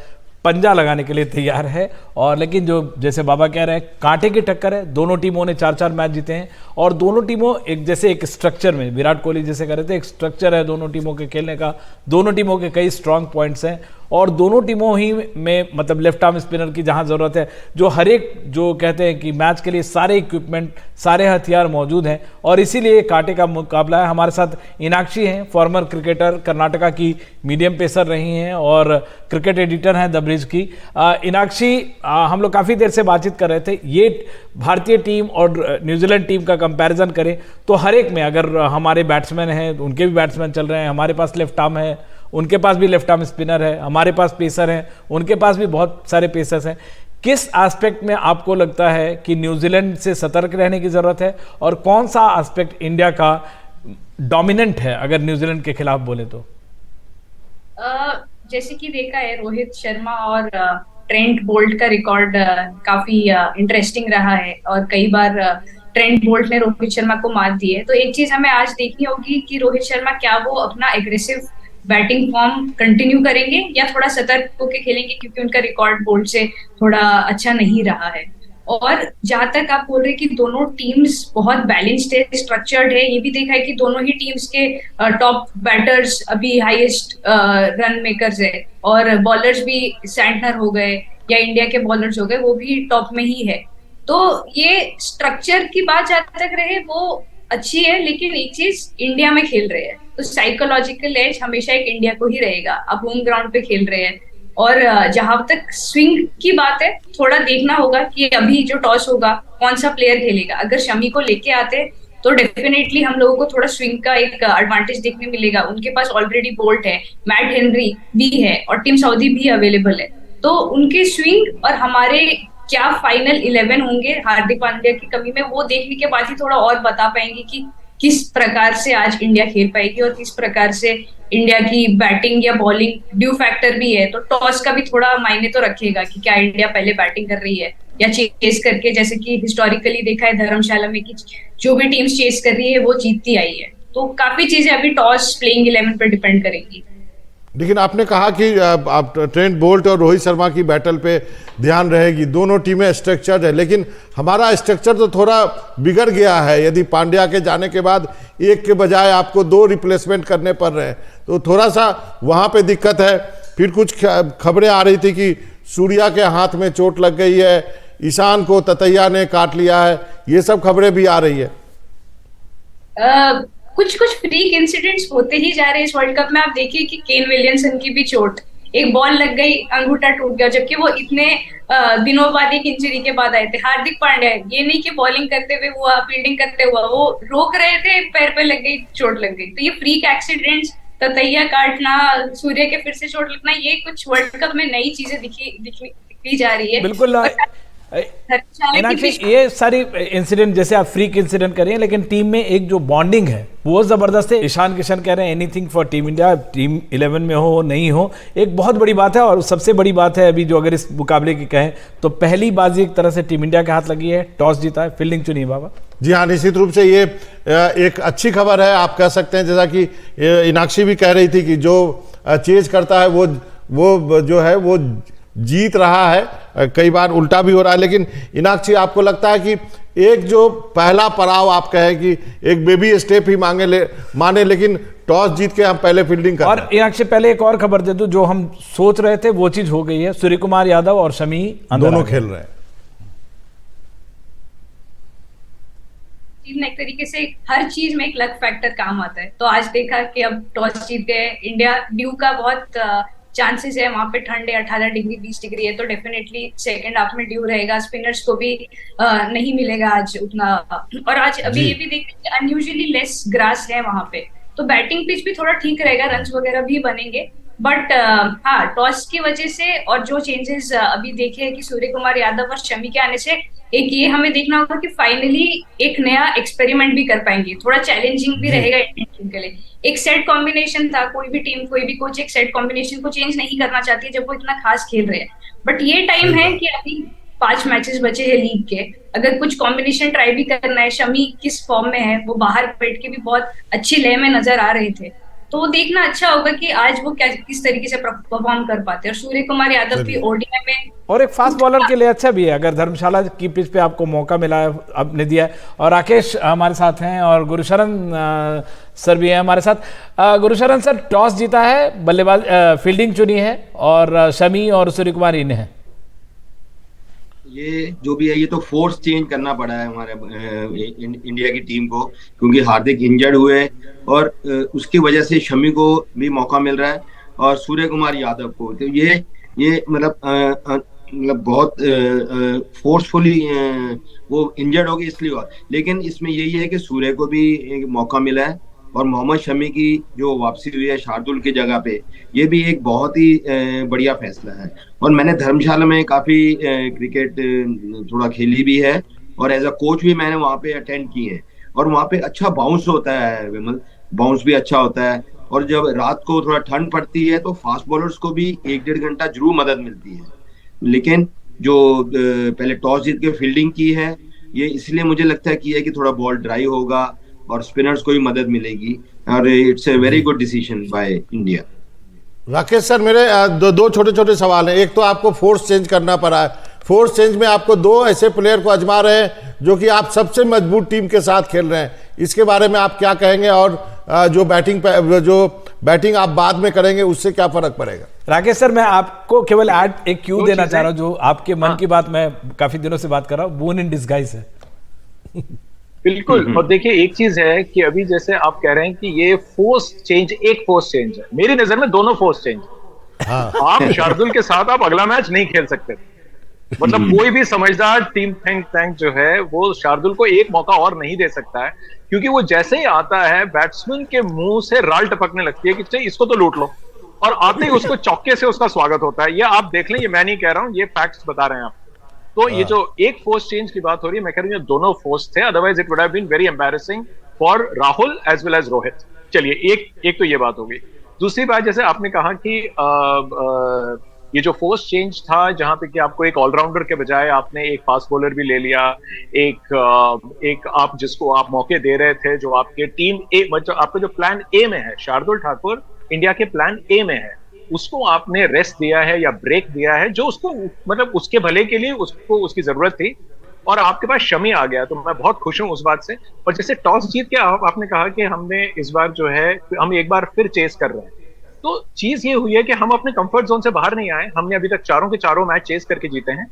पंजा लगाने के लिए तैयार है। और लेकिन जो जैसे बाबा कह रहे हैं, कांटे की टक्कर है। दोनों टीमों ने 4-4 मैच जीते हैं, और दोनों टीमों एक स्ट्रक्चर में, विराट कोहली जैसे कह रहे थे, एक स्ट्रक्चर है दोनों टीमों के खेलने का। दोनों टीमों के कई स्ट्रांग पॉइंट्स हैं, और दोनों टीमों ही में मतलब लेफ्ट आर्म स्पिनर की जहां जरूरत है, जो हर एक, जो कहते हैं कि मैच के लिए सारे इक्विपमेंट, सारे हथियार मौजूद हैं, और इसीलिए कांटे का मुकाबला है। हमारे साथ इनाक्षी हैं, फॉर्मर क्रिकेटर, कर्नाटका की मीडियम पेसर रही हैं और क्रिकेट एडिटर हैं द ब्रिज की। इनाक्षी, हम लोग काफ़ी देर से बातचीत कर रहे थे, ये भारतीय टीम और न्यूजीलैंड टीम का कंपैरिजन करें तो हर एक में, अगर हमारे बैट्समैन हैं, उनके भी बैट्समैन चल रहे हैं, हमारे पास लेफ्ट आर्म है, उनके पास भी लेफ्ट आर्म स्पिनर है, हमारे पास पेसर हैं, उनके पास भी बहुत सारे पेसर्स हैं। किस एस्पेक्ट में आपको लगता है कि न्यूजीलैंड से सतर्क रहने की ज़रूरत है, और कौन सा एस्पेक्ट इंडिया का डोमिनेंट है अगर न्यूजीलैंड के खिलाफ बोले तो? जैसे कि देखा है, रोहित शर्मा और ट्रेंट बोल्ट का रिकॉर्ड काफी इंटरेस्टिंग रहा है, और कई बार ट्रेंट बोल्ट ने रोहित शर्मा को मात दी है। तो एक चीज हमें आज देखनी होगी कि रोहित शर्मा क्या वो अपना एग्रेसिव बैटिंग फॉर्म कंटिन्यू करेंगे या थोड़ा सतर्क होकर खेलेंगे, क्योंकि उनका रिकॉर्ड बोल्ट से थोड़ा अच्छा नहीं रहा है। और जहां तक आप बोल रहे कि दोनों टीम्स बहुत बैलेंस्ड है, स्ट्रक्चर्ड है, ये भी देखा है कि दोनों ही टीम्स के टॉप बैटर्स अभी हाईएस्ट रन मेकर्स है, और बॉलर्स भी सैंटनर हो गए या इंडिया के बॉलर्स हो गए, वो भी टॉप में ही है। तो ये स्ट्रक्चर की बात जहां तक रहे वो अच्छी है, लेकिन एक चीज, इंडिया में खेल रहे हैं तो साइकोलॉजिकल एज हमेशा एक इंडिया को ही रहेगा। आप होम ग्राउंड पे खेल रहे हैं, और जहां तक स्विंग की बात है, थोड़ा देखना होगा कि अभी जो टॉस होगा कौन सा प्लेयर खेलेगा। अगर शमी को लेके आते तो डेफिनेटली हम लोगों को थोड़ा स्विंग का एक एडवांटेज देखने मिलेगा। उनके पास ऑलरेडी बोल्ट है, मैट हेनरी भी है, और टीम सऊदी भी अवेलेबल है। तो उनके स्विंग और हमारे क्या फाइनल 11 होंगे हार्दिक पांड्या की कमी में, वो देखने के बाद ही थोड़ा और बता पाएंगे कि किस प्रकार से आज इंडिया खेल पाएगी और किस प्रकार से इंडिया की बैटिंग या बॉलिंग, ड्यू फैक्टर भी है तो टॉस का भी थोड़ा मायने तो रखेगा कि क्या इंडिया पहले बैटिंग कर रही है या चेस करके, जैसे कि हिस्टोरिकली देखा है धर्मशाला में कि जो भी टीम्स चेस कर रही है वो जीतती आई है। तो काफी चीजें अभी टॉस, प्लेइंग 11 पर डिपेंड करेंगी। लेकिन आपने कहा कि आप ट्रेंट बोल्ट और रोहित शर्मा की बैटल पे ध्यान रहेगी, दोनों टीमें स्ट्रक्चर्ड है, लेकिन हमारा स्ट्रक्चर तो थोड़ा बिगड़ गया है। यदि पांड्या के जाने के बाद एक के बजाय आपको 2 रिप्लेसमेंट करने पड़ रहे हैं, तो थोड़ा सा वहाँ पे दिक्कत है। फिर कुछ खबरें आ रही थी कि सूर्या के हाथ में चोट लग गई है, ईशान को ततैया ने काट लिया है, ये सब खबरें भी आ रही है। कुछ कुछ फ्रीक इंसिडेंट्स होते ही जा रहे हैं इस वर्ल्ड कप में। आप देखिए कि केन विलियमसन की भी चोट, एक बॉल लग गई, अंगूठा टूट गया, जबकि वो इतने दिनों बाद एक इंजरी के बाद आए थे। हार्दिक पांड्या, ये नहीं कि बॉलिंग करते हुए हुआ, फील्डिंग करते हुआ, वो रोक रहे थे, पैर पे लग गई, चोट लग गई। तो ये फ्रीक एक्सीडेंट्स, ततैया काटना, सूर्य के फिर से चोट लगना, ये कुछ वर्ल्ड कप में नई चीजें दिखी जा रही है। बिल्कुल। ये सारी इंसिडेंट जैसे आप फ्रीक इंसिडेंट कर रहे हैं, लेकिन टीम में एक जो बॉन्डिंग है वो जबरदस्त है। ईशान किशन कह रहे हैं anything for team India, team 11 में हो नहीं हो, एक बहुत बड़ी बात है। और सबसे बड़ी बात है अभी जो अगर इस मुकाबले की कहें तो पहली बाजी एक तरह से टीम इंडिया के हाथ लगी है, टॉस जीता है, फील्डिंग चुनी है। बाबा जी हाँ, निश्चित रूप से ये एक अच्छी खबर है, आप कह सकते हैं। जैसा कि इनाक्षी भी कह रही थी कि जो चेज करता है वो जो है वो जीत रहा है, कई बार उल्टा भी हो रहा है। लेकिन इनाक्षी, आपको लगता है कि एक जो पहला पड़ाव आप कहें कि एक बेबी स्टेप ही माने, लेकिन टॉस जीत के हम पहले फील्डिंग कर। और इनाक्षी पहले एक और खबर दे दूं, जो हम सोच रहे थे वो चीज हो गई है। सूर्य कुमार यादव और शमी दोनों खेल रहे हैं। टीम एक तरीके से हर चीज में एक लक फैक्टर काम आता है। तो आज देखा कि अब टॉस जीत गए इंडिया, ड्यू का बहुत चांसेस है, वहां पे ठंड है, 18 डिग्री 20 डिग्री है, तो डेफिनेटली सेकंड हाफ में ड्यू रहेगा। स्पिनर्स को भी नहीं मिलेगा आज उतना। और आज अभी ये भी देखते हैं अनयूजुअली लेस ग्रास है वहां पे, तो बैटिंग पिच भी थोड़ा ठीक रहेगा, रन्स वगैरह भी बनेंगे। बट हाँ, टॉस की वजह से और जो चेंजेस अभी देखे हैं कि सूर्य कुमार यादव और शमी के आने से, एक ये हमें देखना होगा कि फाइनली एक नया एक्सपेरिमेंट भी कर पाएंगे, थोड़ा चैलेंजिंग भी रहेगा इंडियन टीम के लिए। एक सेट कॉम्बिनेशन था, कोई भी टीम, कोई भी कोच एक सेट कॉम्बिनेशन को चेंज नहीं करना चाहती है जब वो इतना खास खेल रहे हैं। बट ये टाइम है कि अभी 5 मैचेस बचे हैं लीग के, अगर कुछ कॉम्बिनेशन ट्राई भी करना है। शमी किस फॉर्म में है, वो बाहर बैठ के भी बहुत अच्छी लय में नजर आ रहे थे, तो वो देखना अच्छा होगा कि आज वो किस तरीके से परफॉर्म कर पाते हैं। और सूर्य कुमार यादव भी ओडीआई में और एक फास्ट बॉलर के लिए अच्छा भी है, अगर धर्मशाला की पिच पे आपको मौका मिला है, आपने दिया है। और राकेश हमारे साथ हैं और गुरुशरण सर भी हैं हमारे साथ। गुरुशरण सर, टॉस जीता है, बल्लेबाज फील्डिंग चुनी है और शमी और सूर्य कुमार इन्हें है। ये जो भी है, ये तो फोर्स चेंज करना पड़ा है हमारे इंडिया की टीम को, क्योंकि हार्दिक इंजर्ड हुए और उसकी वजह से शमी को भी मौका मिल रहा है और सूर्य कुमार यादव को। तो ये मतलब बहुत फोर्सफुली वो इंजर्ड हो गए इसलिए हुआ। लेकिन इसमें यही है कि सूर्य को भी मौका मिला है और मोहम्मद शमी की जो वापसी हुई है शार्दुल की जगह पे, ये भी एक बहुत ही बढ़िया फैसला है। और मैंने धर्मशाला में काफी क्रिकेट थोड़ा खेली भी है और एज अ कोच भी मैंने वहाँ पे अटेंड की है। और वहाँ पे अच्छा बाउंस होता है विमल, बाउंस भी अच्छा होता है। और जब रात को थोड़ा ठंड पड़ती है तो फास्ट बॉलर्स को भी 1-1.5 घंटा जरूर मदद मिलती है। लेकिन जो पहले टॉस जीत के फील्डिंग की है, ये इसलिए मुझे लगता है कि थोड़ा बॉल ड्राई होगा और स्पिनर्स को भी मदद मिलेगी और it's a very good decision by India. Rakesh sir, मेरे दो छोटे छोटे सवाल हैं। एक तो आपको फोर्स चेंज करना पड़ा है, फोर्स चेंज में आपको 2 ऐसे प्लेयर को आजमा रहे हैं जो कि आप सबसे मजबूत टीम के साथ खेल रहे हैं, इसके बारे में आप क्या कहेंगे? और जो बैटिंग आप बाद में करेंगे उससे क्या फर्क पड़ेगा? राकेश सर, मैं आपको केवल एक क्यू देना चाह रहा हूं, जो आपके मन की बात मैं काफी दिनों से बात कर रहा हूं, बून इन डिस्गाइज है। बिल्कुल। और देखिए एक चीज है कि अभी जैसे आप कह रहे हैं कि ये फोर्स चेंज, एक फोर्स चेंज है, मेरी नजर में दोनों फोर्स चेंज। आप शार्दुल के साथ आप अगला मैच नहीं खेल सकते, मतलब कोई भी समझदार टीम थिंक टैंक जो है वो शार्दुल को एक मौका और नहीं दे सकता है, क्योंकि वो जैसे ही आता है बैट्समैन के मुंह से राल टपकने लगती है कि चाहिए इसको तो लूट लो, और आते ही उसको चौके से उसका स्वागत होता है। ये आप देख लें, ये मैं नहीं कह रहा हूं, ये फैक्ट्स बता रहे हैं आप। तो ये जो एक फोर्स चेंज की बात हो रही है, मैं कह रही हूं दोनों फोर्स थे, otherwise it would have been very embarrassing for Rahul as well as Rohit. चलिए एक तो ये बात हो गई। दूसरी बात, जैसे आपने कहा कि ये जो फोर्स चेंज था जहां पे कि आपको एक ऑलराउंडर के बजाय आपने एक फास्ट बॉलर भी ले लिया, एक आप जिसको आप मौके दे रहे थे, जो आपके टीम ए, मतलब आपका जो प्लान ए में है, शार्दुल ठाकुर इंडिया के प्लान ए में है, उसको आपने रेस्ट दिया है या ब्रेक दिया है जो उसको मतलब उसके भले के लिए उसको उसकी जरूरत थी, और आपके पास शमी आ गया, तो मैं बहुत खुश हूं उस बात से। और जैसे टॉस जीत के आपने कहा कि हमने इस बार जो है हम एक बार फिर चेस कर रहे हैं, तो चीज ये हुई है कि हम अपने कंफर्ट जोन से बाहर नहीं आए। हमने अभी तक चारों के चारों मैच चेस करके जीते हैं,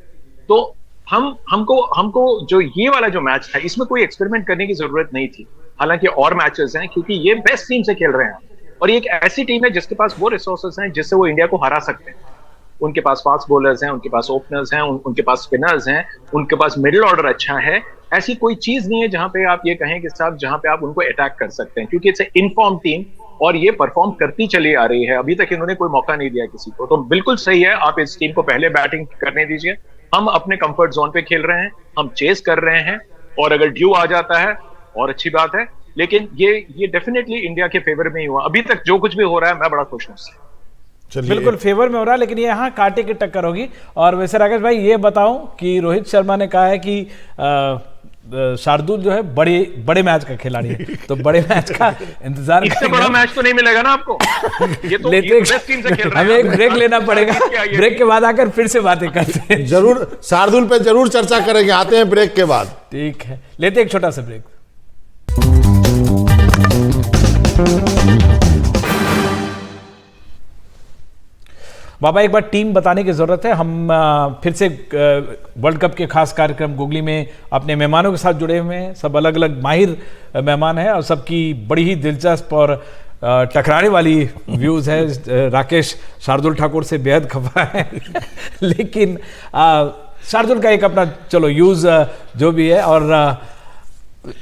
तो हमको जो ये वाला जो मैच था इसमें कोई एक्सपेरिमेंट करने की जरूरत नहीं थी। हालांकि और मैचेस हैं, क्योंकि ये बेस्ट टीम से खेल रहे हैं और ये एक ऐसी टीम है जिसके पास वो रिसोर्सेस हैं जिससे वो इंडिया को हरा सकते हैं। उनके पास फास्ट बॉलर्स हैं, उनके पास ओपनर्स हैं, उनके पास स्पिनर्स हैं, उनके पास मिडिल ऑर्डर अच्छा है। ऐसी कोई चीज नहीं है जहां पे आप ये कहें कि साहब जहां पे आप उनको अटैक कर सकते हैं, क्योंकि इट्स इनफॉर्म टीम और ये परफॉर्म करती चली आ रही है। अभी तक इन्होंने कोई मौका नहीं दिया किसी को, तो बिल्कुल सही है, आप इस टीम को पहले बैटिंग करने दीजिए। हम अपने कंफर्ट जोन पे खेल रहे हैं, हम चेस कर रहे हैं, और अगर ड्यू आ जाता है और अच्छी बात है, लेकिन ये डेफिनेटली इंडिया के फेवर में ही हुआ। अभी तक जो कुछ भी हो रहा है मैं बड़ा खुश हूं उससे। बिल्कुल फेवर में हो रहा है, लेकिन यहाँ कांटे की टक्कर होगी। और वैसे राकेश भाई ये बताऊं कि रोहित शर्मा ने कहा है कि शार्दुल जो है बड़े मैच का खिलाड़ी है, तो बड़े मैच का इंतजार इससे बड़ा मैच तो नहीं मिलेगा ना आपको। ये तो बेस्ट टीम से खेल रहे हैं। हमें एक ब्रेक लेना पड़ेगा, ब्रेक के बाद आकर फिर से बातें करते हैं। जरूर शार्दुल पे जरूर चर्चा करेंगे, आते हैं ब्रेक के बाद। ठीक है, लेते एक छोटा सा ब्रेक। बाबा एक बार टीम बताने की जरूरत है। हम फिर से वर्ल्ड कप के खास कार्यक्रम गुगली में अपने मेहमानों के साथ जुड़े हुए हैं। सब अलग अलग माहिर मेहमान हैं और सबकी बड़ी ही दिलचस्प और टकराने वाली व्यूज है। राकेश शार्दुल ठाकुर से बेहद खफा है लेकिन शार्दुल का एक अपना चलो यूज जो भी है। और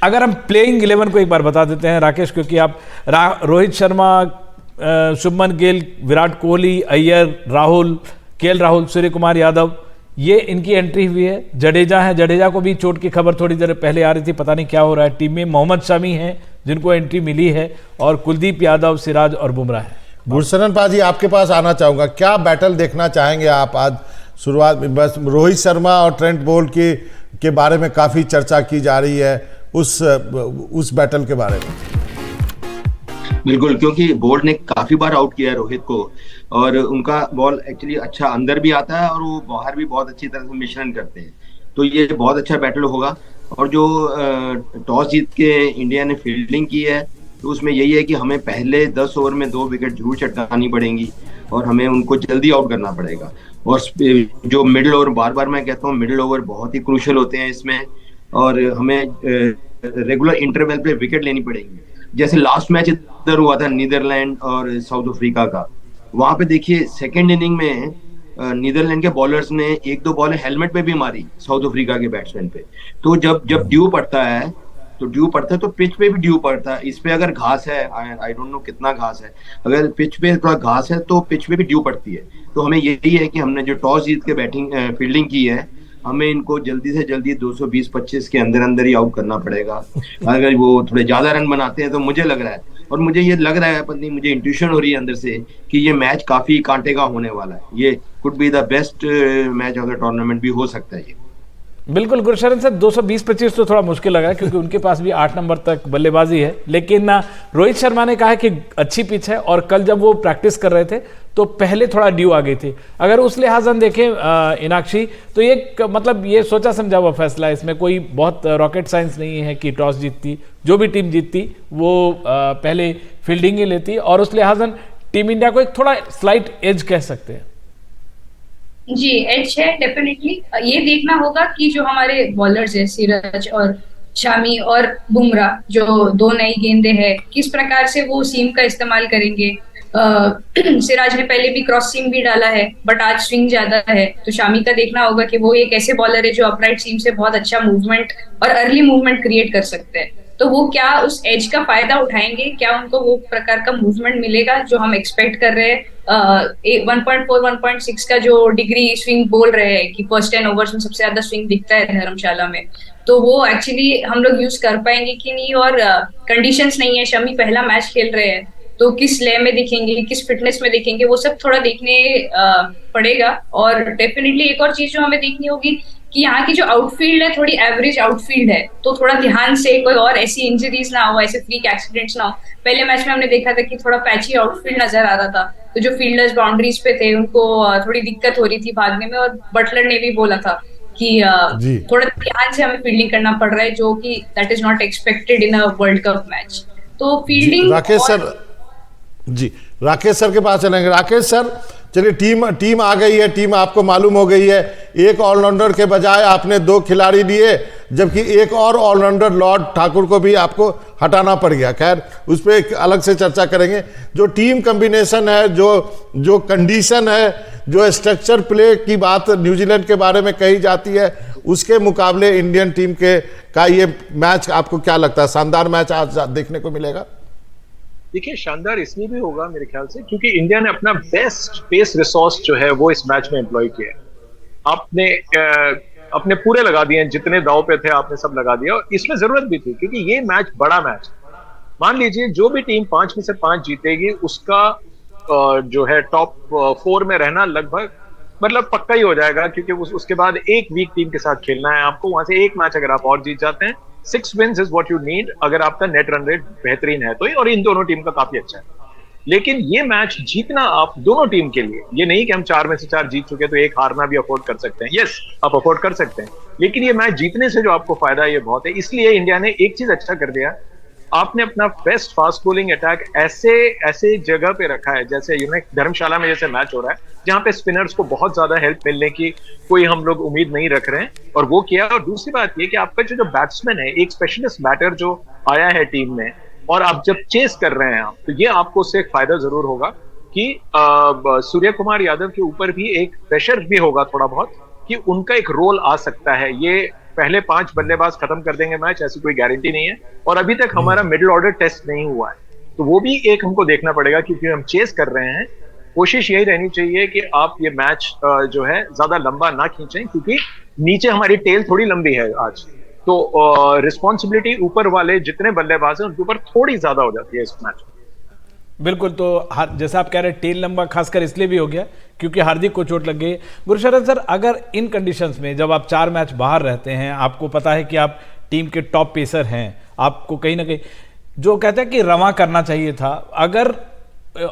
अगर हम प्लेइंग 11 को एक बार बता देते हैं राकेश, क्योंकि आप रोहित शर्मा, शुभमन गिल, विराट कोहली, अय्यर, राहुल, केएल राहुल, सूर्य कुमार यादव, ये इनकी एंट्री हुई है। जडेजा है, जडेजा को भी चोट की खबर थोड़ी देर पहले आ रही थी, पता नहीं क्या हो रहा है टीम में। मोहम्मद शमी हैं जिनको एंट्री मिली है, और कुलदीप यादव, सिराज और बुमराह है। गुरशरण पाजी आपके पास आना चाहूंगा, क्या बैटल देखना चाहेंगे आप आज शुरुआत में? बस रोहित शर्मा और ट्रेंट बोल्ट के बारे में काफ़ी चर्चा की जा रही है, उस बैटल के बारे में। बिल्कुल, क्योंकि बोल्ट ने काफी बार आउट किया है रोहित को, और उनका बॉल एक्चुअली अच्छा अंदर भी आता है और वो बाहर भी बहुत अच्छी तरह से मिश्रण करते हैं, तो ये बहुत अच्छा बैटल होगा। और जो टॉस जीत के इंडिया ने फील्डिंग की है, तो उसमें यही है कि हमें पहले 10 ओवर में 2 विकेट जरूर चटकानी पड़ेंगी और हमें उनको जल्दी आउट करना पड़ेगा। और जो मिडिल ओवर, बार बार मैं कहता हूँ मिडिल ओवर बहुत ही क्रूशियल होते हैं इसमें, और हमें रेगुलर इंटरवल पे विकेट लेनी पड़ेगी। जैसे लास्ट मैच इधर हुआ था नीदरलैंड और साउथ अफ्रीका का, वहां पे देखिए सेकेंड इनिंग में नीदरलैंड के बॉलर्स ने 1-2 बॉलें हेलमेट पे भी मारी साउथ अफ्रीका के बैट्समैन पे। तो जब ड्यू पड़ता है तो पिच पे भी ड्यू पड़ता है। इस पे अगर घास है, आई डोंट नो कितना घास है, अगर पिच पे थोड़ा घास है तो पिच पे भी ड्यू पड़ती है। तो हमें यही है कि हमने जो टॉस जीत के फील्डिंग की है, हमें इनको जल्दी से जल्दी 220-25 के अंदर ही आउट करना पड़ेगा। अगर वो थोड़े ज्यादा रन बनाते हैं तो मुझे लग रहा है, और मुझे ये लग रहा है, पत्नी मुझे इंट्यूशन हो रही है अंदर से कि ये मैच काफी कांटे का होने वाला है। ये could be the best match of the tournament भी हो सकता है ये। बिल्कुल गुरशरण से 220-25 तो थोड़ा मुश्किल लगा, क्योंकि उनके पास भी 8 नंबर तक बल्लेबाजी है। लेकिन रोहित शर्मा ने कहा कि अच्छी पिच है, और कल जब वो प्रैक्टिस कर रहे थे तो पहले थोड़ा ड्यू आ गई थी। अगर उस लिहाज हम देखें इनाक्षी, तो ये मतलब ये सोचा समझा हुआ फैसला है, इसमें कोई बहुत रॉकेट साइंस नहीं है कि टॉस जीतती, जो भी टीम जीतती वो पहले फील्डिंग ही लेती, और उस लिहाज टीम इंडिया को एक थोड़ा स्लाइट एज कह सकते हैं। जी एज है डेफिनेटली। ये देखना होगा कि जो हमारे बॉलर्स है सिराज और शामी और बुमराह, जो 2 नई गेंदें हैं, किस प्रकार से वो सीम का इस्तेमाल करेंगे। सिराज ने पहले भी क्रॉस सीम भी डाला है, बट आज स्विंग ज्यादा है, तो शामी का देखना होगा कि वो एक ऐसे बॉलर है जो अपराइट सीम से बहुत अच्छा मूवमेंट और अर्ली मूवमेंट क्रिएट कर सकते हैं। तो वो क्या उस एज का फायदा उठाएंगे, क्या उनको वो प्रकार का मूवमेंट मिलेगा जो हम एक्सपेक्ट कर रहे हैं। 1.4 1.6 का जो डिग्री स्विंग बोल रहे हैं कि फर्स्ट 10 ओवर्स में सबसे ज्यादा स्विंग दिखता है धर्मशाला में, तो वो एक्चुअली हम लोग यूज कर पाएंगे कि नहीं। और कंडीशंस नहीं है, शमी पहला मैच खेल रहे हैं, तो किस ले में दिखेंगे, किस फिटनेस में दिखेंगे, वो सब थोड़ा देखने पड़ेगा। और डेफिनेटली एक और चीज जो हमें देखनी होगी कि यहाँ की जो आउटफील्ड है थोड़ी एवरेज आउटफील्ड है, तो थोड़ा ध्यान से कोई और ऐसी इंजरीज ना हो, ऐसे फ्रीक एक्सीडेंट्स ना हो। पहले मैच में हमने देखा था कि थोड़ा पैची आउटफील्ड नजर आ रहा था, तो जो फील्डर्स बाउंड्रीज पे थे उनको थोड़ी दिक्कत हो रही थी भागने में, और बटलर ने भी बोला था कि थोड़ा ध्यान से हमें फील्डिंग करना पड़ रहा है, जो कि that is not expected in a world cup match. तो फील्डिंग राकेश सर के पास चलेंगे। राकेश सर, चलिए टीम आ गई है, टीम आपको मालूम हो गई है, एक ऑलराउंडर के बजाय आपने 2 खिलाड़ी लिए, जबकि एक और ऑलराउंडर लॉर्ड ठाकुर को भी आपको हटाना पड़ गया। खैर उस पर एक अलग से चर्चा करेंगे। जो टीम कॉम्बिनेशन है, जो कंडीशन है, जो स्ट्रक्चर प्ले की बात न्यूजीलैंड के बारे में कही जाती है, उसके मुकाबले इंडियन टीम का ये मैच आपको क्या लगता है? शानदार मैच आज देखने को मिलेगा? देखिए, शानदार इसलिए भी होगा मेरे ख्याल से क्योंकि इंडिया ने अपना बेस्ट पेस रिसोर्स जो है वो इस मैच में एम्प्लॉय किया है। आपने अपने पूरे लगा दिए, जितने दाव पे थे आपने सब लगा दिया, और इसमें जरूरत भी थी क्योंकि ये मैच बड़ा मैच। मान लीजिए जो भी टीम 5 में से 5 जीतेगी उसका जो है टॉप 4 में रहना लगभग मतलब पक्का ही हो जाएगा, क्योंकि उसके बाद एक वीक टीम के साथ खेलना है आपको। वहां से एक मैच अगर आप और जीत जाते हैं, 6 wins is what you need अगर आपका नेट रन रेट बेहतरीन है तो, और इन दोनों टीम का काफी अच्छा है। लेकिन ये मैच जीतना आप दोनों टीम के लिए, ये नहीं कि हम 4 में से 4 जीत चुके तो एक हारना भी अफोर्ड कर सकते हैं। यस, आप अफोर्ड कर सकते हैं, लेकिन ये मैच जीतने से जो आपको फायदा है ये बहुत है। इसलिए इंडिया ने एक चीज अच्छा कर दिया, आपने अपना बेस्ट फास्ट बॉलिंग अटैक ऐसे जगह पे रखा है, जैसे धर्मशाला में जैसे मैच हो रहा है जहां पे स्पिनर्स को बहुत ज्यादा हेल्प मिलने की कोई हम लोग उम्मीद नहीं रख रहे हैं, और वो किया। और दूसरी बात ये कि आपका जो बैट्समैन है, एक स्पेशलिस्ट बैटर जो आया है टीम में, और आप जब चेस कर रहे हैं आप, तो ये आपको उससे एक फायदा जरूर होगा कि सूर्य कुमार यादव के ऊपर भी एक प्रेशर भी होगा थोड़ा बहुत कि उनका एक रोल आ सकता है। ये पहले 5 बल्लेबाज खत्म कर देंगे मैच, ऐसी कोई गारंटी नहीं है, और अभी तक हमारा मिडिल ऑर्डर टेस्ट नहीं हुआ है, तो वो भी एक हमको देखना पड़ेगा क्योंकि हम चेस कर रहे हैं। कोशिश यही रहनी चाहिए कि आप ये मैच जो है ज्यादा लंबा ना खींचें, क्योंकि नीचे हमारी टेल थोड़ी लंबी है आज, तो रिस्पॉन्सिबिलिटी ऊपर वाले जितने बल्लेबाज हैं उनके ऊपर थोड़ी ज्यादा हो जाती है इस मैच। बिल्कुल, तो जैसा आप कह रहे हैं टेल लंबा खासकर इसलिए भी हो गया क्योंकि हार्दिक को चोट लग गई। गुरशरण सर, अगर इन कंडीशंस में जब आप 4 मैच बाहर रहते हैं, आपको पता है कि आप टीम के टॉप पेसर हैं, आपको कहीं ना कहीं जो कहते हैं कि रवां करना चाहिए था,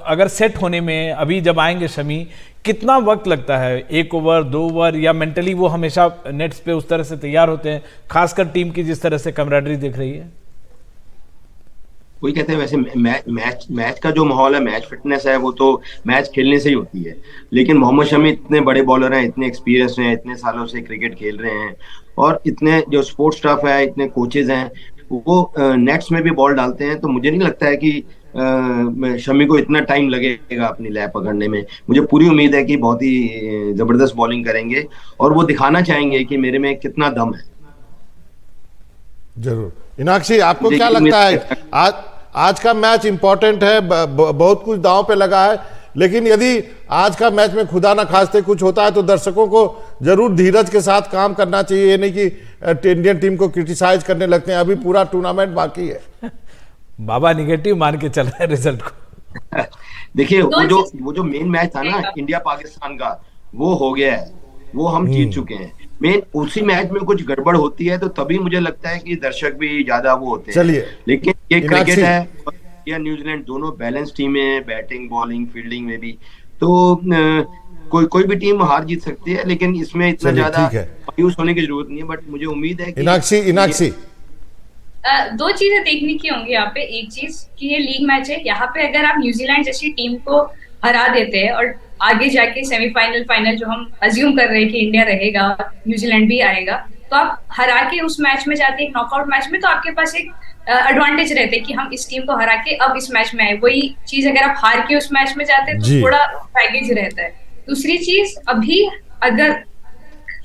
अगर सेट होने में अभी जब आएंगे शमी, कितना वक्त लगता है? 1 ओवर 2 ओवर, या मेंटली वो हमेशा नेट्स पे उस तरह से तैयार होते हैं, खासकर टीम की जिस तरह से कैमराडरी दिख रही है? वही कहते हैं, वैसे मैच का जो माहौल है, मैच फिटनेस है, वो तो मैच खेलने से ही होती है। लेकिन मोहम्मद शमी इतने बड़े बॉलर हैं, इतने एक्सपीरियंस हैं, इतने सालों से क्रिकेट खेल रहे हैं, और इतने जो स्पोर्ट्स स्टाफ है, इतने कोचेज हैं, वो नेट्स में भी बॉल डालते हैं। तो मुझे नहीं लगता है कि शमी को इतना टाइम लगेगा अपनी लय पकड़ने में। मुझे पूरी उम्मीद है कि बहुत ही जबरदस्त बॉलिंग करेंगे और वो दिखाना चाहेंगे कि मेरे में कितना दम है। जरूर। मीनाक्षी, आपको क्या लगता है? आज का मैच इंपॉर्टेंट है, बहुत कुछ दांव पे लगा है, लेकिन यदि आज का मैच में खुदा ना खास्ते कुछ होता है तो दर्शकों को जरूर धीरज के साथ काम करना चाहिए। ये नहीं कि इंडियन टीम को क्रिटिसाइज करने लगते हैं, अभी पूरा टूर्नामेंट बाकी है। बाबा निगेटिव मान के चल रहा है रिजल्ट को। देखिए, वो जो मेन मैच था ना इंडिया पाकिस्तान का, वो हो गया है, वो हम जीत चुके हैं। मेन उसी मैच में कुछ गड़बड़ होती है तो तभी मुझे लगता है कि दर्शक भी ज्यादा वो होते हैं। चलिए, लेकिन ये क्रिकेट है, या न्यूजीलैंड दोनों बैलेंस टीमें हैं, बैटिंग बॉलिंग फील्डिंग में भी, तो कोई भी टीम हार जीत सकती है, लेकिन इसमें इतना ज्यादा मायूस होने की जरूरत नहीं है। बट मुझे उम्मीद है कि इनाक्षी 2 चीजें देखने की होंगी यहाँ पे। एक चीज कि ये लीग मैच है, यहाँ पे अगर आप न्यूजीलैंड जैसी टीम को हरा देते हैं और आगे जाके सेमीफाइनल फाइनल जो हम अज्यूम कर रहे हैं कि इंडिया रहेगा, न्यूजीलैंड भी आएगा, तो आप हरा के उस मैच में जाते हैं नॉकआउट मैच में, तो आपके पास एक एडवांटेज रहते हैं कि हम इस टीम को हरा के अब इस मैच में आए। वही चीज अगर आप हार के उस मैच में जाते हैं तो थोड़ा बैगेज रहता है। दूसरी चीज, अभी अगर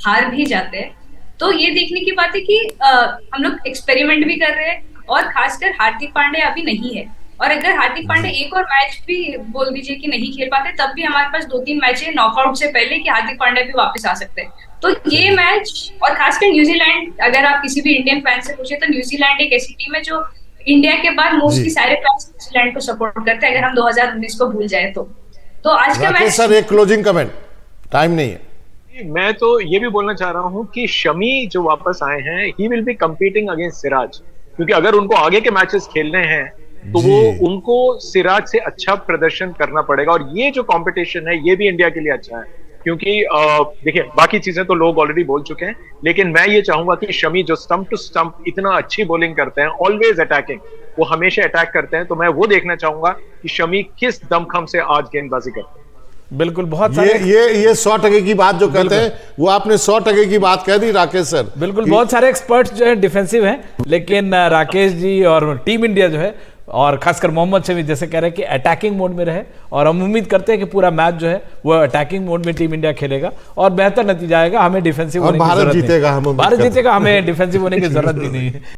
हार भी जाते हैं तो ये देखने की बात है कि हम लोग एक्सपेरिमेंट भी कर रहे हैं, और खासकर हार्दिक पांड्या अभी नहीं है, और अगर हार्दिक पांड्या एक और मैच भी बोल दीजिए कि नहीं खेल पाते, तब भी हमारे पास 2-3 मैच है नॉकआउट से पहले कि हार्दिक पांड्या भी वापस आ सकते हैं। तो ये मैच, और खासकर न्यूजीलैंड, अगर आप किसी भी इंडियन फैन से पूछे तो न्यूजीलैंड एक ऐसी टीम है जो इंडिया के बाद मोस्टली सारे फैंस न्यूजीलैंड को सपोर्ट करते हैं, अगर हम 2019 को भूल जाए तो आज का मैच। सर, एक क्लोजिंग कमेंट, टाइम नहीं है। मैं तो ये भी बोलना चाह रहा हूं कि शमी जो वापस आए हैं, he will be competing against Siraj, क्योंकि अगर उनको आगे के मैचेस खेलने हैं तो वो उनको सिराज से अच्छा प्रदर्शन करना पड़ेगा। और ये जो कंपटीशन है ये भी इंडिया के लिए अच्छा है, क्योंकि देखिए बाकी चीजें तो लोग ऑलरेडी बोल चुके हैं, लेकिन मैं ये चाहूंगा कि शमी जो स्टंप टू स्टंप इतना अच्छी बॉलिंग करते हैं, ऑलवेज अटैकिंग, वो हमेशा अटैक करते हैं, तो मैं वो देखना चाहूंगा कि शमी किस दमखम से आज गेंदबाजी करते हैं। बिल्कुल, बहुत सारे ये 100% की बात जो कहते हैं वो आपने 100% की बात कह दी राकेश सर। बिल्कुल, बहुत सारे एक्सपर्ट्स जो है डिफेंसिव हैं, लेकिन राकेश जी और टीम इंडिया जो है, और खासकर मोहम्मद शमी जैसे कह रहे हैं कि अटैकिंग मोड में रहे, और हम उम्मीद करते हैं कि पूरा मैच जो है वो अटैकिंग मोड में टीम इंडिया खेलेगा और बेहतर नतीजा आएगा। हमें डिफेंसिव होने की जरूरत नहीं। भारत जीतेगा, हमें डिफेंसिव होने की जरूरत भी नहीं है।